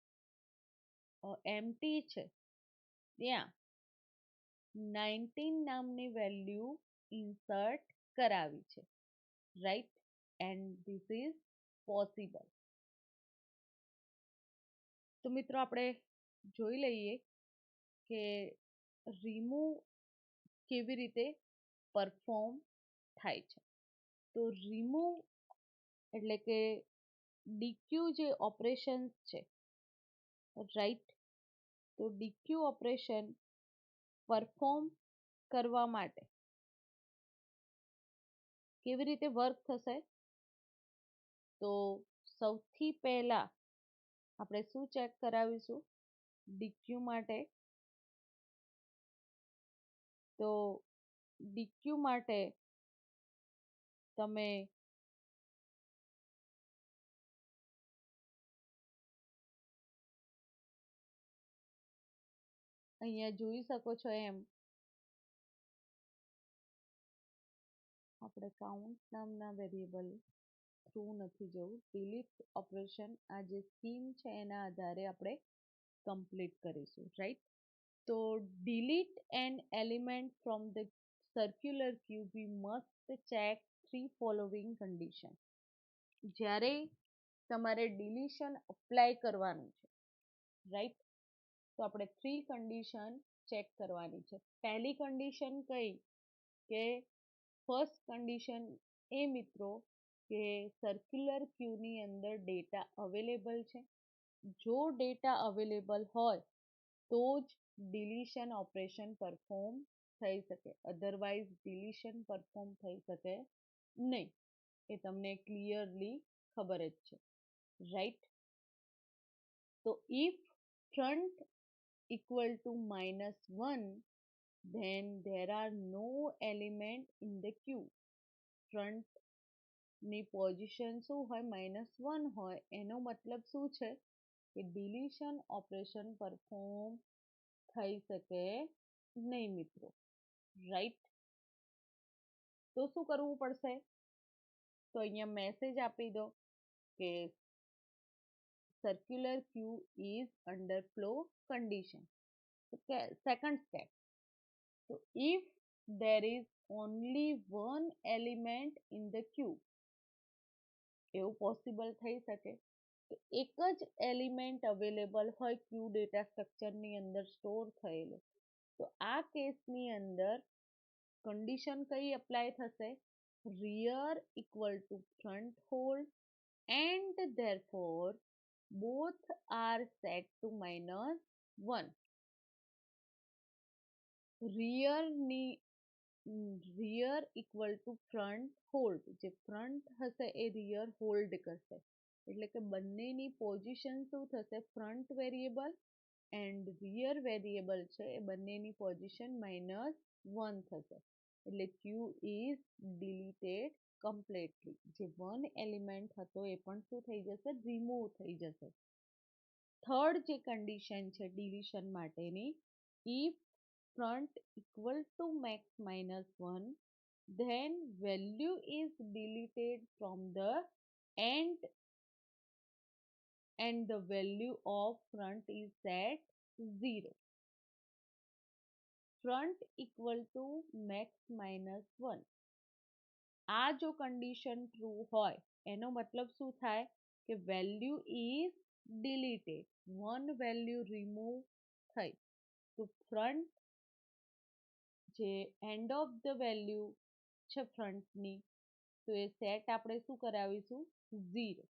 એમ્પ્ટી છે ત્યાં 19 નામની વેલ્યુ ઇન્સર્ટ કરાવી છે, right. And this is possible. તો મિત્રો આપણે જોઈ લઈએ કે રિમૂવ કેવી રીતે પરફોર્મ થાય છે. તો રિમૂવ એટલે કે ડીક્યુ જે ઓપરેશન્સ છે, રાઈટ. તો ડીક્યુ ઓપરેશન પરફોર્મ કરવા માટે કેવી રીતે વર્ક થશે? તો સૌથી પહેલા આપણે શું ચેક કરાવીશું ડીક્યુ માટે? તો ડીક્યુ માટે તમે અહીંયા જોઈ શકો છો એમ આપણે કાઉન્ટ નામના વેરિયેબલ થ્રુ નથી જવું. ડિલીટ ઓપરેશન આ જે સ્કીમ છે એના આધારે આપણે કમ્પ્લીટ કરીશું, રાઈટ. તો delete an element from the circular queue we must check three following condition. જ્યારે તમારે ડિલીશન અપ્લાય કરવાનું છે, રાઈટ. તો આપણે 3 કન્ડિશન ચેક કરવાની છે. પહેલી કન્ડિશન કઈ? કે ફર્સ્ટ કન્ડિશન એ મિત્રો કે સર્ક્યુલર ક્યુની અંદર ડેટા અવેલેબલ છે. જો ડેટા અવેલેબલ હોય તો જ ડિલીશન ઓપરેશન પરફોર્મ થઈ શકે, અધરવાઇઝ ડિલીશન પરફોર્મ થઈ શકે નહીં. એ તમને ક્લિયરલી ખબર જ છે, રાઈટ. તો if front equal to -1, then there are no element in the queue. ફ્રન્ટની પોઝિશન શું હોય? -1 હોય. એનો મતલબ શું છે? કે ડિલીશન ઓપરેશન પરફોર્મ થઈ શકે નહીં મિત્રો, રાઈટ. તો શું કરવું પડશે? તો અહીંયા મેસેજ આપી દો કે circular queue is under flow condition. Second step. So if there is only one element in the queue, એવું પોસિબલ થઈ શકે તો એક જ એલિમેન્ટ અવેલેબલ હોય ક્યુ ડેટા સ્ટ્રક્ચરની અંદર સ્ટોર થયેલો, તો આ કેસની અંદર કન્ડિશન કઈ એપ્લાય થશે? rear equal to front hold and therefore both are set to -1. rear equal to front hold, જે front હશે એ rear hold કરશે, એટલે કે બંનેની પોઝિશન શું થશે? front variable and rear variable છે એ બંનેની પોઝિશન -1 થશે, એટલે Q is deleted completely. જે વન એલિમેન્ટ હતો એ પણ શું થઈ જશે? રિમૂવ થઈ જશે. થર્ડ જે કન્ડિશન છે ડિલીશન માટેની, if front equal to max -1 then value is deleted from the end and the value of front is set 0. front equal to max -1, આ જો કન્ડિશન ટ્રુ હોય એનો મતલબ શું થાય? કે value is deleted, one value remove થઈ, તો ફ્રન્ટ જે એન્ડ ઓફ ધ વેલ્યુ છે ફ્રન્ટની, તો એ સેટ આપણે શું કરાવીશું? 0.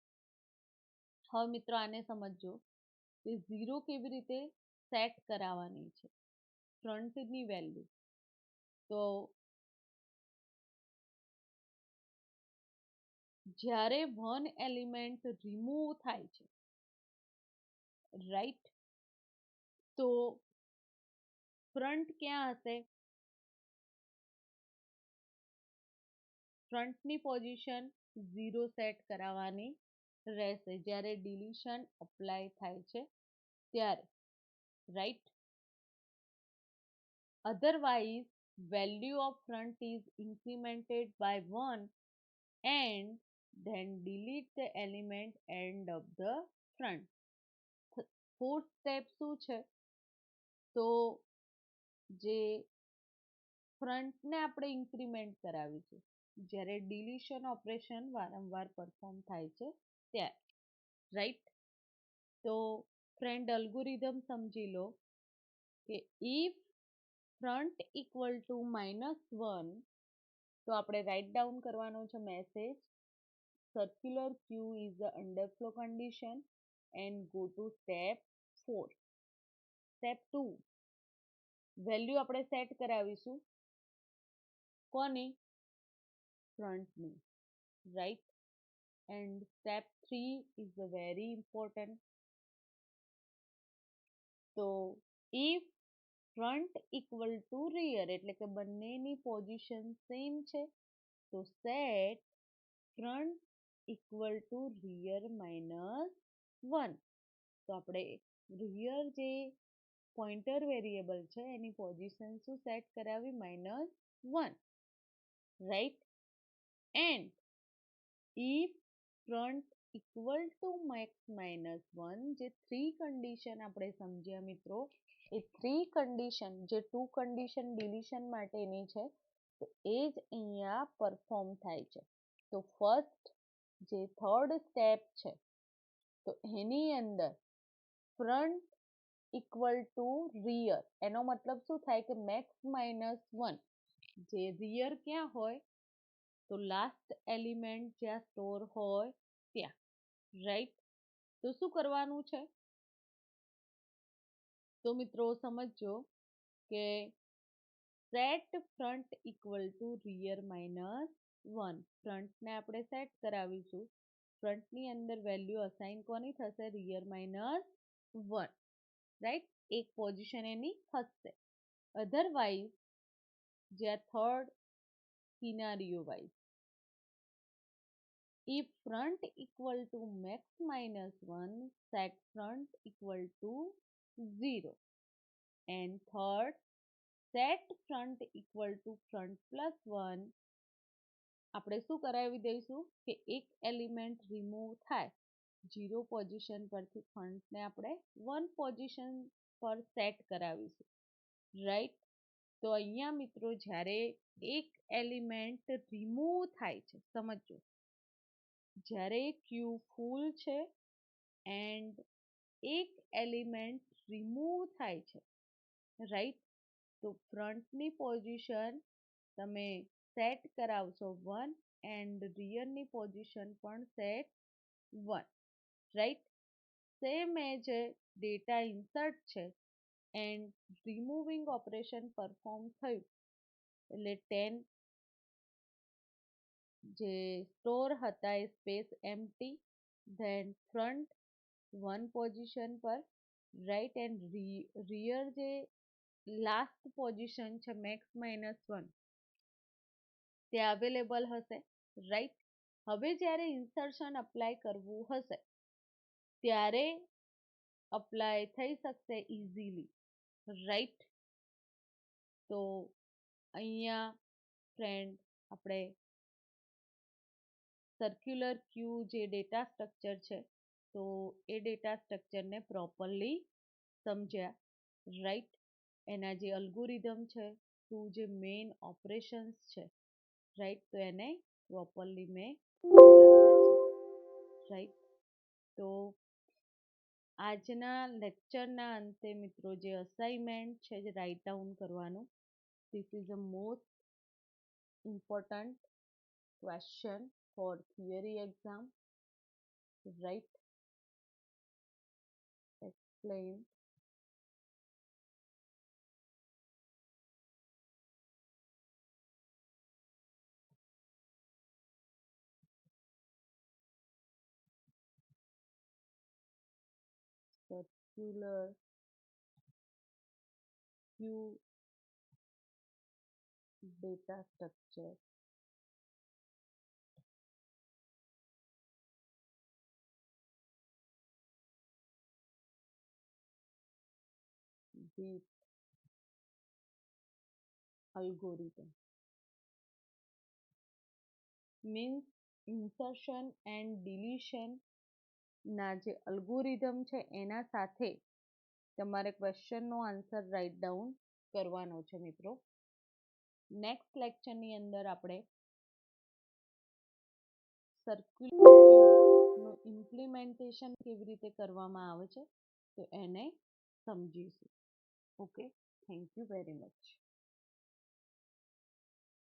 હવે મિત્રો આને સમજો કે 0 કેવી રીતે સેટ કરાવવાની છે ફ્રન્ટની વેલ્યુ. તો જ્યારે વન એલિમેન્ટ રિમૂવ થાય છે, રાઈટ, તો ફ્રન્ટ ક્યાં હશે? ફ્રન્ટની પોઝિશન 0 સેટ કરાવવાની રહેશે જ્યારે ડિલીશન અપ્લાય થાય છે ત્યારે, right. Otherwise value of front is incremented by 1 and then delete the element end of the front. Fourth step શું છે? તો જે ફ્રન્ટને આપણે ઇન્ક્રીમેન્ટ કરાવીશું જ્યારે ડિલીશન ઓપરેશન વારંવાર પરફોર્મ થાય છે ત્યારે, રાઈટ. તો ફ્રેન્ડ અલ્ગોરિધમ સમજી લો કે ઇફ ફ્રન્ટ ઇક્વલ ટુ -1, તો આપણે રાઇટ ડાઉન કરવાનો છે message, circular Q is the underflow condition and go to step 4. step 2, value આપણે સેટ કરાવીશું કોની? ફ્રન્ટની, right. And step 3 is the very important. તો if front equal to rear, એટલે કે બંનેની પોઝિશન સેમ છે, તો set front equal to rear -1. તો આપણે rear જે પોઇન્ટર વેરિયેબલ છે એની પોઝિશન શું સેટ કરાવી? -1, right. And if front equal to max -1, જે 3 કન્ડિશન આપણે સમજ્યા મિત્રો, એ 3 કન્ડિશન જે 2 કન્ડિશન ડિલીશન માટેની છે, તો એ જ અહીંયા પરફોર્મ થાય છે. તો ફર્સ્ટ જે થર્ડ સ્ટેપ છે, તો એની અંદર ફ્રન્ટ ઇક્વલ ટુ રિયર, એનો મતલબ શું થાય? કે મેક્સ -1 જે રિયર ક્યાં હોય? તો લાસ્ટ એલિમેન્ટ જ્યાં સ્ટોર હોય ત્યાં, રાઈટ. તો શું કરવાનું છે? તો મિત્રો સમજો કે set front equal two rear -1, ફ્રન્ટને આપણે સેટ કરાવીશું, ફ્રન્ટની અંદર વેલ્યુ અસાઇન કોની થશે? Rear -1, right. એક પોઝિશન એની ખસશે. અધરવાઇઝ જ્યાં third સિનારીઓ wise, if front equal to max -1, set front equal to 0. and third, set front equal to front plus 1, આપણે શું કરાવી દઈશું કે એક એલિમેન્ટ રિમૂવ થાય 0 પોઝિશન પરથી ફ્રન્ટને આપણે 1 પોઝિશન પર સેટ કરાવીશું, રાઈટ. તો અહીંયા મિત્રો જ્યારે એક એલિમેન્ટ રિમૂવ થાય છે, સમજો જ્યારે ક્યુ ફૂલ છે એન્ડ એક એલિમેન્ટ રિમૂવ થાય છે, રાઈટ, તો ફ્રન્ટની પોઝિશન તમે સેટ કરાવશો 1 એન્ડ રિયરની પોઝિશન પણ સેટ 1, રાઈટ? સેમ એજ ડેટા ઇન્સર્ટ છે એન્ડ રિમૂવિંગ ઓપરેશન પરફોર્મ થયું એટલે 10 જે સ્ટોર હતા એ space empty, then front 1 position પર, રાઈટ? એન્ડ રિયર જે લાસ્ટ પોઝિશન છે મેક્સ માઇનસ 1 તે અવેલેબલ હશે, રાઈટ? હવે જ્યારે ઇન્સર્શન અપ્લાય કરવું હશે ત્યારે અપ્લાય થઈ શકશે ઇઝીલી, રાઈટ? તો અહીંયા ફ્રેન્ડ આપણે સર્ક્યુલર ક્યુ જે ડેટા સ્ટ્રક્ચર છે તો એ ડેટા સ્ટ્રક્ચરને પ્રોપરલી સમજ્યા, રાઈટ? એના જે અલ્ગોરિધમ છે ટુ જે મેઇન ઓપરેશન્સ છે, રાઈટ? તો એને પ્રોપરલી મેં સમજાવ્યા છે, રાઈટ? તો આજના લેક્ચરના અંતે મિત્રો જે અસાઇનમેન્ટ છે જે રાઇટ ડાઉન કરવાનું, this is a most important question for theory exam, right? Explain circular Q data structure with algorithm. Means insertion and deletion ના જે અલ્ગોરિધમ છે એના સાથે તમારે ક્વેશ્ચનનો આન્સર રાઇટ ડાઉન કરવાનો છે મિત્રો. નેક્સ્ટ લેક્ચરની અંદર આપણે સર્ક્યુલર ક્યુનું ઇમ્પ્લિમેન્ટેશન કેવી રીતે કરવામાં આવે છે તો એને સમજીશું. Okay, thank you very much.